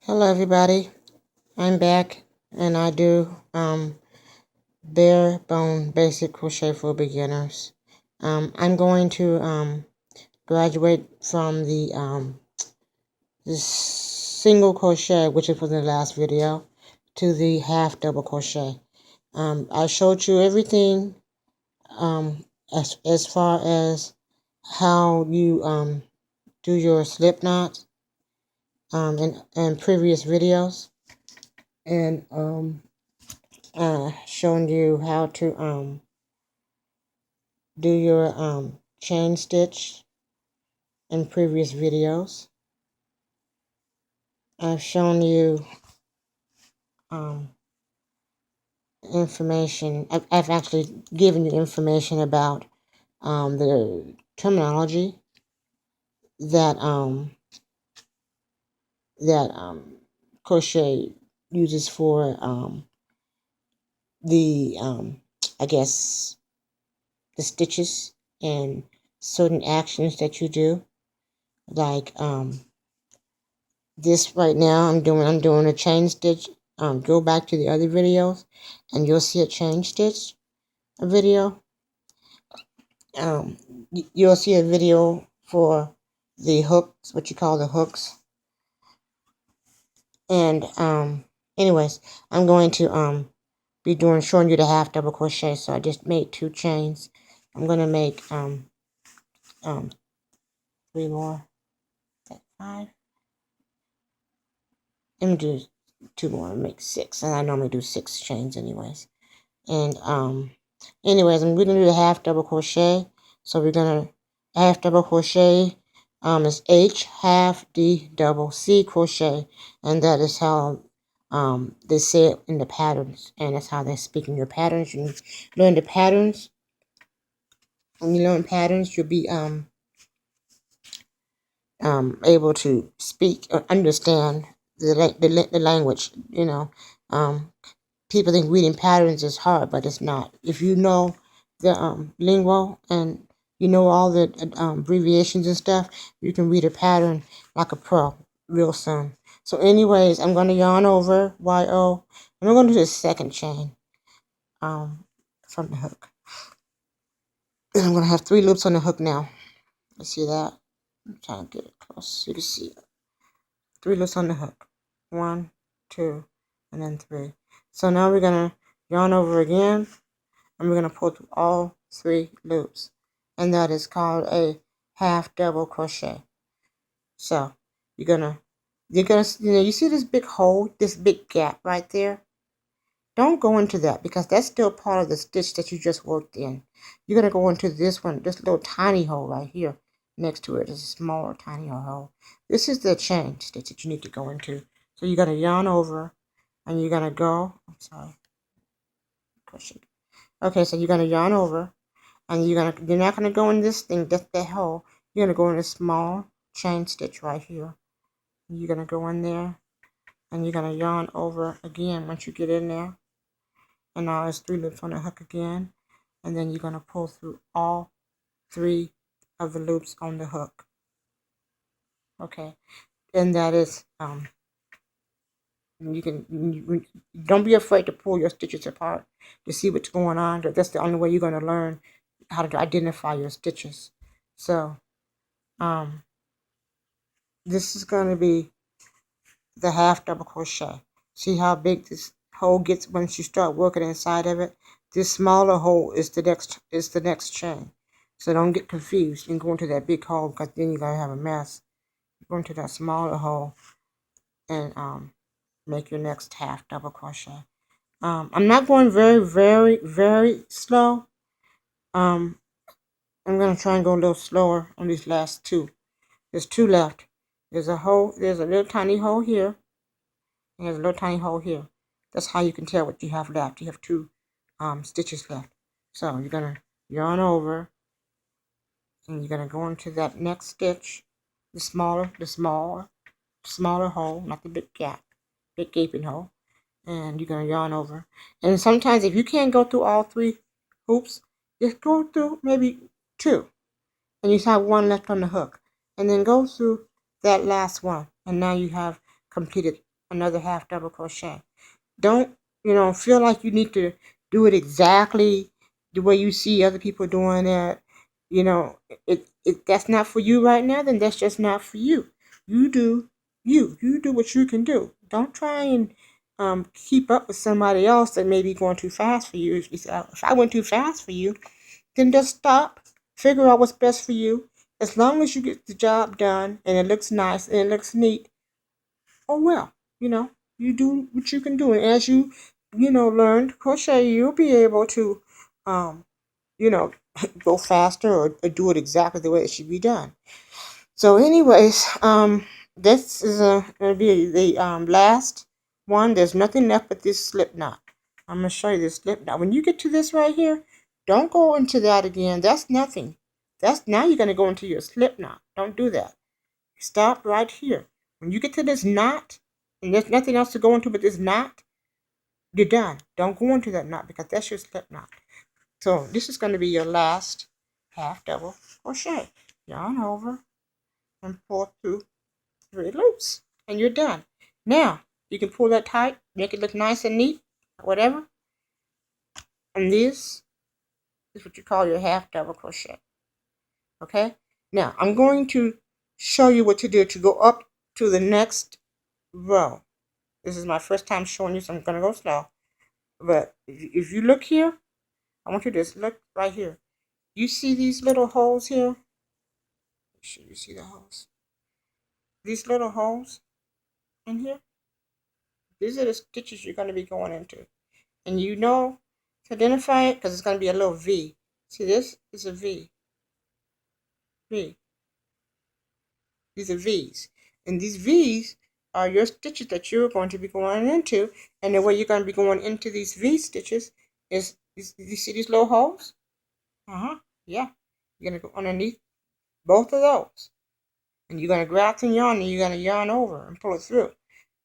Hello everybody, I'm back and I do bare bone basic crochet for beginners. I'm going to graduate from the single crochet, which is from the last video, to the half double crochet. I showed you everything as far as how you do your slip knots in previous videos, and shown you how to do your chain stitch in previous videos. I've shown you information. I've actually given you information about the terminology that crochet uses for the I guess the stitches and certain actions that you do, like this right now I'm doing a chain stitch. Go back to the other videos and you'll see a chain stitch video. You'll see a video for the hooks, what you call the hooks. And anyways, I'm going to be showing you the half double crochet. So I just made 2 chains. I'm going to make 3 more. Is that 5? Let me do 2 more and make 6. And I normally do 6 chains anyways. And anyways, I'm going to do the half double crochet. So we're going to half double crochet is H half D double C crochet, and that is how they say it in the patterns, and that's how they speak in your patterns. You learn the patterns. When you learn patterns, you'll be able to speak or understand the language. You know, people think reading patterns is hard, but it's not. If you know the lingo and you know all the abbreviations and stuff, you can read a pattern like a pro real soon. So anyways, I'm going to yarn over YO, and we're going to do the second chain from the hook. And I'm going to have 3 loops on the hook now. You see that? I'm trying to get it close so you can see it. 3 loops on the hook. 1, 2, and then 3. So now we're going to yarn over again, and we're going to pull through all 3 loops, and that is called a half double crochet. So you're gonna you see this big hole, this big gap right there? Don't go into that, because that's still part of the stitch that you just worked in. You're gonna go into this one, this little tiny hole right here next to it. It's a smaller tiny hole. This is the chain stitch that you need to go into. So you're gonna yarn over, and you're gonna go, crochet. Okay, so you're gonna yarn over, and you're not gonna go in this thing, that hole. You're gonna go in a small chain stitch right here. You're gonna go in there, and you're gonna yarn over again once you get in there. And now there's 3 loops on the hook again, and then you're gonna pull through all 3 of the loops on the hook. Okay, and that is don't be afraid to pull your stitches apart to see what's going on, because that's the only way you're going to learn how to identify your stitches. So this is going to be the half double crochet. See how big this hole gets once you start working inside of it? This smaller hole is the next chain. So don't get confused and go into that big hole, because then you're going to have a mess. Go into that smaller hole and make your next half double crochet. I'm not going very, very, very slow. I'm going to try and go a little slower on these last 2. There's 2 left. There's a little tiny hole here, and there's a little tiny hole here. That's how you can tell what you have left. You have 2 stitches left. So you're going to yarn over, and you're going to go into that next stitch, the smaller hole, not the big gap, big gaping hole. And you're going to yarn over. And sometimes if you can't go through all 3 hoops, just go through maybe 2. And you have 1 left on the hook. And then go through that last one. And now you have completed another half double crochet. Don't, feel like you need to do it exactly the way you see other people doing it. If that's not for you right now, then that's just not for you. You do you do what you can do. Don't try and keep up with somebody else that may be going too fast for you. If I went too fast for you, then just stop, figure out what's best for you. As long as you get the job done and it looks nice and it looks neat, oh well, you do what you can do. And as learn to crochet, you'll be able to, um, you know, go faster or do it exactly the way it should be done. So, anyways, this is gonna be the last one. There's nothing left but this slip knot. I'm gonna show you this slip knot. When you get to this right here, don't go into that again. That's nothing. That's now you're gonna go into your slip knot. Don't do that. Stop right here. When you get to this knot, and there's nothing else to go into but this knot, you're done. Don't go into that knot because that's your slip knot. So this is going to be your last half double crochet. Yarn over and pull through 3 loops, and you're done. Now you can pull that tight, make it look nice and neat, whatever. And this is what you call your half double crochet. Okay. Now I'm going to show you what to do to go up to the next row. This is my first time showing you, so I'm going to go slow. But if you look here, I want you to just look right here. You see these little holes here? Make sure you see the holes. These little holes in here? These are the stitches you're going to be going into. And you know to identify it because it's going to be a little V. See, this is a V. V. These are V's. And these V's are your stitches that you're going to be going into. And the way you're going to be going into these V stitches is you see these little holes? Yeah. You're going to go underneath both of those. And you're going to grab some yarn and you're going to yarn over and pull it through.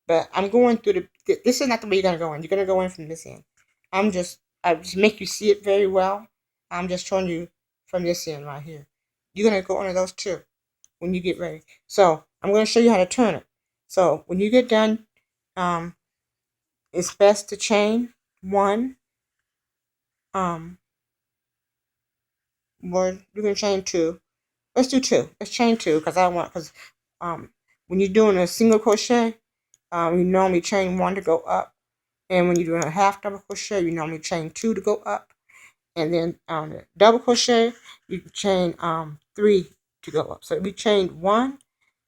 But I'm going through this is not the way you're going to go in. You're going to go in from this end. I just make you see it very well. I'm just showing you from this end right here. You're going to go under those two when you get ready. So I'm going to show you how to turn it. So when you get done, it's best to chain one. Well, you can chain two. Let's do two. Let's chain two because when you're doing a single crochet, you normally chain one to go up, and when you're doing a half double crochet, you normally chain two to go up, and then double crochet, you can chain 3 to go up. So we chained one,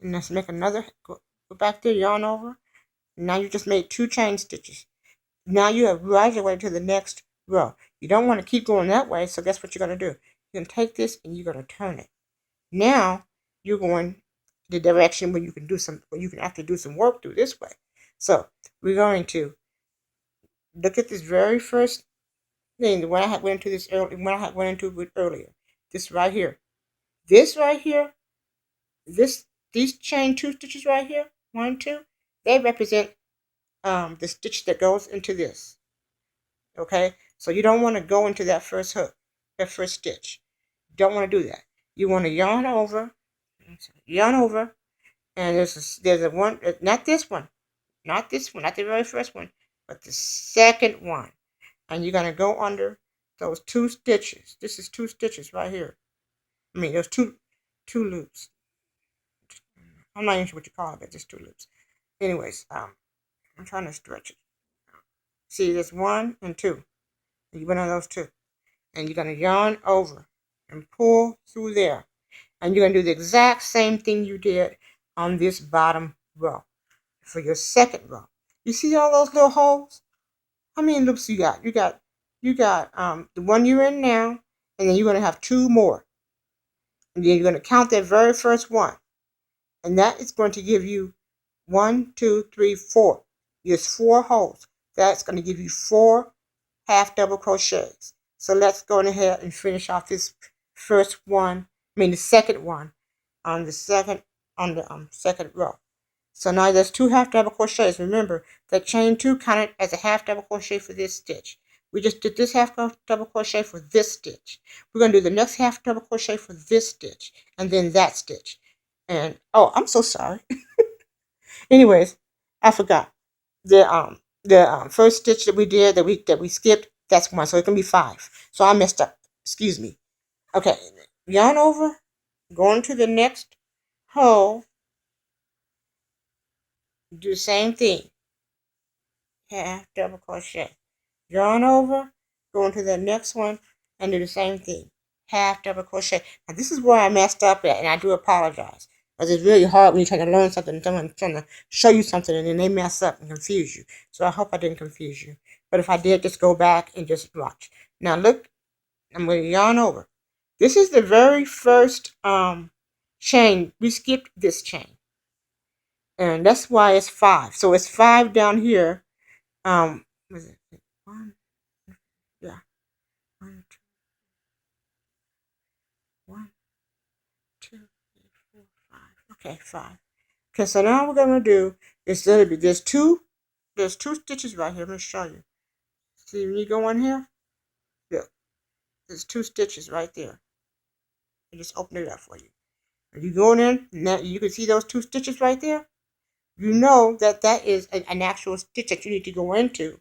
and let's make another. Go back there, yarn over. Now you just made 2 chain stitches. Now you have right away to the next row. You don't want to keep going that way, so guess what you're going to do? You're going to take this and you're going to turn it. Now you're going the direction where you can actually do some work through this way. So we're going to look at this very first thing when I went into this earlier. When I went into it earlier, this right here, these chain 2 stitches right here, 1, 2, they represent the stitch that goes into this. Okay, so you don't want to go into that first hook, that first stitch. You don't want to do that. You want to yarn over, and there's a one, not this one, not the very first one, but the second one, and you're gonna go under those 2 stitches. This is 2 stitches right here. I mean, there's two loops. I'm not even sure what you call it, but just 2 loops. Anyways, I'm trying to stretch it. See, there's 1 and 2. And you went on those 2. And you're going to yarn over and pull through there. And you're going to do the exact same thing you did on this bottom row for your second row. You see all those little holes? How many loops you got? You got the one you're in now, and then you're going to have 2 more. And then you're going to count that very first one. And that is going to give you 1, 2, 3, 4. There's 4 holes. That's going to give you 4 half double crochets. So let's go ahead and finish off this first one. The second one on the second row. So now there's 2 half double crochets. Remember that chain 2 counted as a half double crochet for this stitch. We just did this half double crochet for this stitch. We're going to do the next half double crochet for this stitch, and then that stitch. And oh, I'm so sorry. Anyways, I forgot. the first stitch that we did that we skipped, that's one, so it's gonna be 5. So I messed up. Excuse me. Okay, yarn over, going to the next hole, do the same thing. Half double crochet. Yarn over, go into the next one, and do the same thing. Half double crochet. Now this is where I messed up at, and I do apologize. Because it's really hard when you're trying to learn something and someone's trying to show you something and then they mess up and confuse you. So I hope I didn't confuse you. But if I did, just go back and just watch. Now look, I'm going to yarn over. This is the very first chain. We skipped this chain. And that's why it's 5. So it's 5 down here. Was it 1? Yeah. 1, 2, 1, 2, 3, 4, 5. Okay, 5. Okay, so now what we're gonna do is there's two stitches right here. Let me show you. See when you go in here? Look, there's 2 stitches right there. I just open it up for you. If you go in, now you can see those 2 stitches right there. You know that is an actual stitch that you need to go into.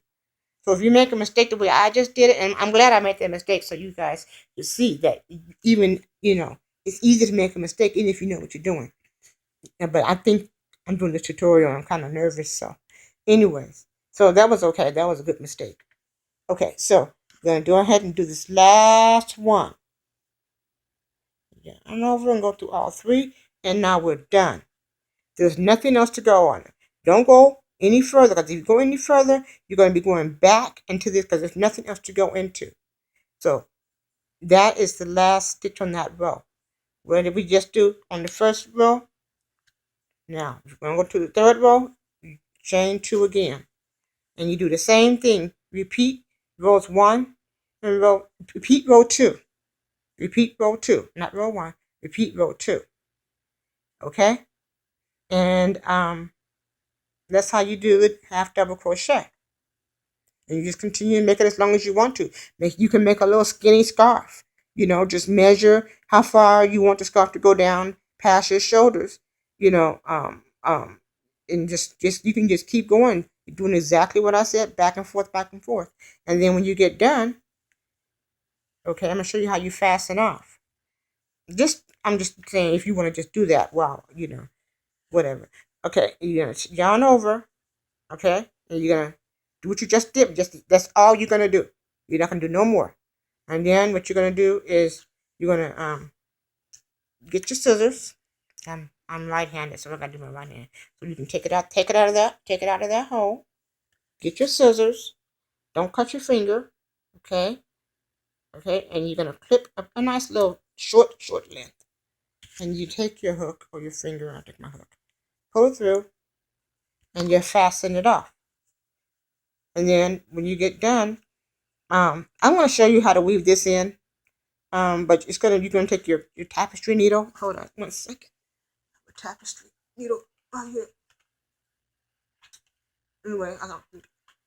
So if you make a mistake the way I just did it, and I'm glad I made that mistake so you guys can see that even, it's easy to make a mistake even if you know what you're doing. But I think I'm doing this tutorial and I'm kind of nervous. So anyways, so that was okay. That was a good mistake. Okay, so we're going to go ahead and do this last one. Yarn over and go through all 3. And now we're done. There's nothing else to go on it. Don't go any further, because if you go any further, you're going to be going back into this because there's nothing else to go into. So that is the last stitch on that row. What did we just do on the first row? Now, if you're going to go to the 3rd row, you chain 2 again. And you do the same thing. Repeat rows 1 and repeat row 2. Repeat row 2, not row 1. Repeat row 2. Okay? And that's how you do it, half double crochet. And you just continue to make it as long as you want to. You can make a little skinny scarf. Just measure how far you want the scarf to go down past your shoulders. And just you can just keep going. You're doing exactly what I said, back and forth, back and forth. And then when you get done, okay, I'm gonna show you how you fasten off. I'm just saying if you want to just do that, wow, whatever. Okay, you're gonna yarn over, okay, and you're gonna do what you just did. That's all you're gonna do. You're not gonna do no more. And then what you're gonna do is you're gonna get your scissors. I'm right-handed, so I gotta do my right hand. So you can take it out of that hole. Get your scissors. Don't cut your finger, okay? Okay, and you're gonna clip up a nice little short length. And you take your hook or your finger, I'll take my hook, pull it through, and you fasten it off. And then when you get done, I'm gonna show you how to weave this in. But you're gonna take your tapestry needle. Hold on 1 second. A tapestry needle right here. Anyway, I don't.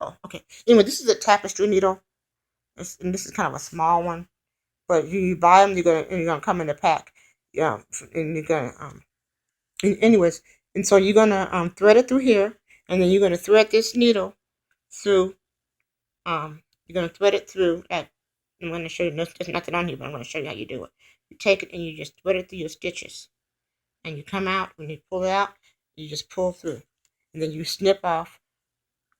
Oh, okay. Anyway, this is a tapestry needle, and this is kind of a small one. But you buy them, you're gonna come in a pack. Yeah, and you're gonna anyways, and so you're gonna thread it through here, and then you're gonna thread this needle through. You're gonna thread it through. I'm gonna show you. There's nothing on here, but I'm gonna show you how you do it. You take it and you just thread it through your stitches, and you come out. When you pull it out, you just pull through, and then you snip off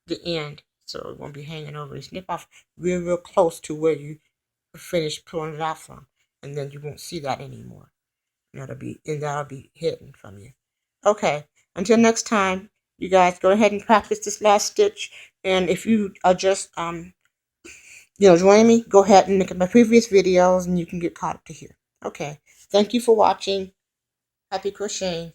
the end so it won't be hanging over. You snip off real close to where you finish pulling it out from, and then you won't see that anymore. That'll be hidden from you. Okay, until next time, you guys go ahead and practice this last stitch. And if you are just joining me, go ahead and look at my previous videos, and you can get caught up to here. Okay, thank you for watching. Happy crocheting.